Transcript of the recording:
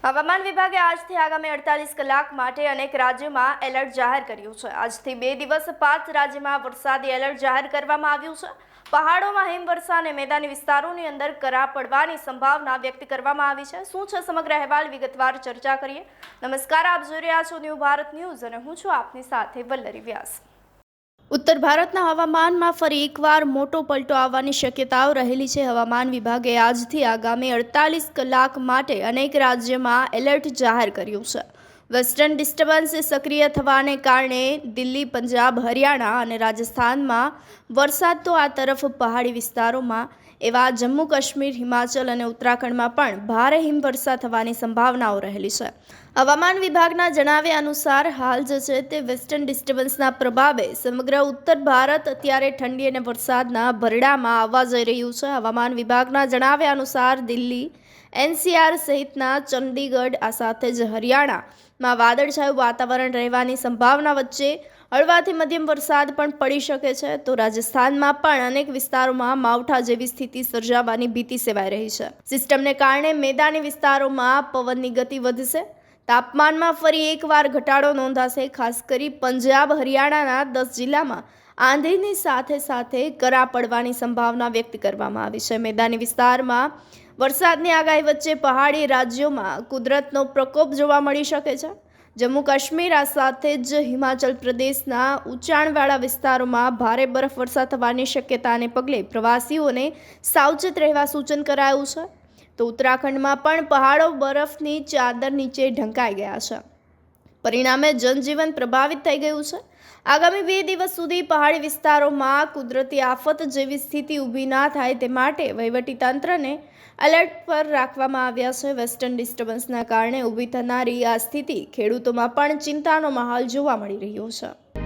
હવામાન વિભાગે આજથી આગામી 48 કલાક માટે અનેક રાજ્યોમાં એલર્ટ જાહેર કર્યું છે। આજથી 2 દિવસ 5 રાજ્યોમાં વરસાદી એલર્ટ જાહેર કરવામાં આવ્યું છે। પહાડોમાં હિમવર્ષા અને મેદાની વિસ્તારોની અંદર કરા પડવાની સંભાવના વ્યક્ત કરવામાં આવી છે। શું છે સમગ્ર અહેવાલ, વિગતવાર ચર્ચા કરીએ। નમસ્કાર, આપ જોઈ રહ્યા છો ન્યૂ ભારત ન્યૂઝ અને હું છું આપની સાથે વલ્લરી વ્યાસ। ઉત્તર ભારતના હવામાનમાં ફરી એકવાર મોટો પલટો આવવાની શક્યતાઓ રહેલી છે। હવામાન વિભાગે આજથી આગામી 48 કલાક માટે અનેક રાજ્યોમાં એલર્ટ જાહેર કર્યું છે। વેસ્ટર્ન ડિસ્ટર્બન્સ સક્રિય થવાને કારણે દિલ્હી, પંજાબ, હરિયાણા અને રાજસ્થાનમાં વરસાદ તો આ તરફ પહાડી વિસ્તારોમાં એવા જમ્મુ કાશ્મીર, હિમાચલ અને ઉત્તરાખંડમાં પણ ભારે હિમવર્ષા થવાની સંભાવનાઓ રહેલી છે। હવામાન વિભાગના જણાવ્યા અનુસાર હાલ જે છે તે વેસ્ટર્ન ડિસ્ટર્બન્સના પ્રભાવે સમગ્ર ઉત્તર ભારત અત્યારે ઠંડી અને વરસાદના ભરડામાં આવવા જઈ રહ્યું છે। હવામાન વિભાગના જણાવ્યા અનુસાર દિલ્હી, એનસીઆર સહિતના ચંદીગઢ, આ સાથે જ હરિયાણામાં વાદળછાયું વાતાવરણ રહેવાની સંભાવના વચ્ચે હળવાથી મધ્યમ વરસાદ પણ પડી શકે છે। તો રાજસ્થાનમાં પણ અનેક વિસ્તારોમાં માવઠા જેવી સ્થિતિ સર્જાવાની ભીતિ સેવાઈ રહી છે। સિસ્ટમને કારણે મેદાની વિસ્તારોમાં પવનની ગતિ વધશે। તાપમાનમાં ફરી એકવાર ઘટાડો નોંધાશે। ખાસ કરી પંજાબ, હરિયાણાના 10 જિલ્લામાં આંધીની સાથે સાથે કરા પડવાની સંભાવના વ્યક્ત કરવામાં આવી છે। મેદાની વિસ્તારમાં વરસાદની આગાહી વચ્ચે પહાડી રાજ્યોમાં કુદરતનો પ્રકોપ જોવા મળી શકે છે। જમ્મુ કાશ્મીર, આ સાથે જ હિમાચલ પ્રદેશના ઊંચાણવાળા વિસ્તારોમાં ભારે બરફવર્ષા થવાની શક્યતાને પગલે પ્રવાસીઓને સાવચેત રહેવા સૂચન કરાયું છે। તો ઉત્તરાખંડમાં પણ પહાડો બરફની ચાદર નીચે ઢંકાઈ ગયા છે। પરિણામે જનજીવન પ્રભાવિત થઈ ગયું છે। આગામી 2 દિવસ સુધી પહાડી વિસ્તારોમાં કુદરતી આફત જેવી સ્થિતિ ઊભી ના થાય તે માટે વહીવટીતંત્રને એલર્ટ પર રાખવામાં આવ્યા છે। વેસ્ટર્ન ડિસ્ટર્બન્સના કારણે ઊભી થનારી આ સ્થિતિ ખેડૂતોમાં પણ ચિંતાનો માહોલ જોવા મળી રહ્યો છે।